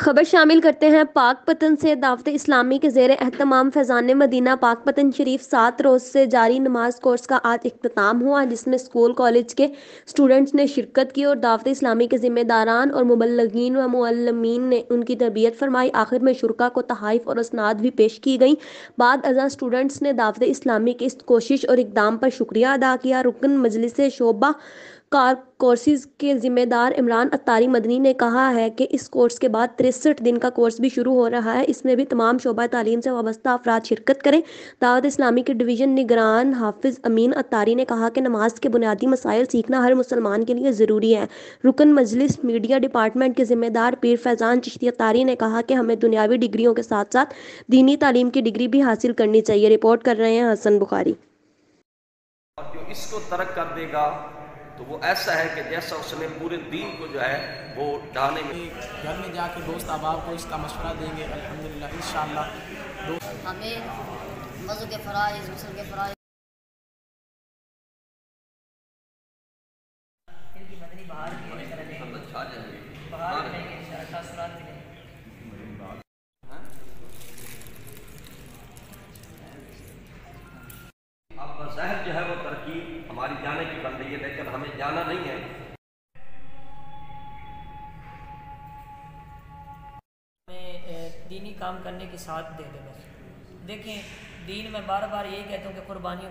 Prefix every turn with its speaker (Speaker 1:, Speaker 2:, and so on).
Speaker 1: خبر شامل کرتے ہیں پاک پتن سے۔ دعوت اسلامی کے زیر اہتمام فیضان مدینہ پاک پتن شریف 7 روز سے جاری نماز کورس کا آج اختتام ہوا، جس میں اسکول کالج کے اسٹوڈنٹس نے شرکت کی اور دعوت اسلامی کے ذمہ داران اور مبلغین و معلمین نے ان کی تربیت فرمائی۔ آخر میں شرکاء کو تحائف اور اسناد بھی پیش کی گئیں۔ بعد ازاں اسٹوڈنٹس نے دعوت اسلامی کی اس کوشش اور اقدام پر شکریہ ادا کیا۔ رکن مجلس شعبہ کورسز کے ذمہ دار عمران اتاری مدنی نے کہا ہے کہ اس کورس کے بعد 63 دن کا کورس بھی شروع ہو رہا ہے، اس میں بھی تمام شعبہ تعلیم سے وابستہ افراد شرکت کریں۔ دعوت اسلامی کے ڈویژن نگران حافظ امین اتاری نے کہا کہ نماز کے بنیادی مسائل سیکھنا ہر مسلمان کے لیے ضروری ہے۔ رکن مجلس میڈیا ڈپارٹمنٹ کے ذمہ دار پیر فیضان چشتی اتاری نے کہا کہ ہمیں دنیاوی ڈگریوں کے ساتھ ساتھ دینی تعلیم کی ڈگری بھی حاصل کرنی چاہیے۔ رپورٹ کر رہے ہیں حسن بخاری۔
Speaker 2: اور جو اس کو ترک کر دے گا تو وہ ایسا ہے کہ جیسا اس نے پورے دین کو جو ہے وہ ڈھانے میں
Speaker 3: گھر میں جا کے دوست احباب کو اس کا مشورہ دیں گے الحمدللہ انشاءاللہ۔
Speaker 4: ہمیں وضو کے فرائض، غسل کے فرائض
Speaker 2: اب بظاہر جو ہے وہ ترکیب ہماری جانے کی بن رہی ہے، لیکن ہمیں جانا نہیں ہے۔
Speaker 5: ہمیں دینی کام کرنے کی ساتھ دے دے بس۔ دیکھیں دین میں بار بار یہی کہتا ہوں کہ قربانیوں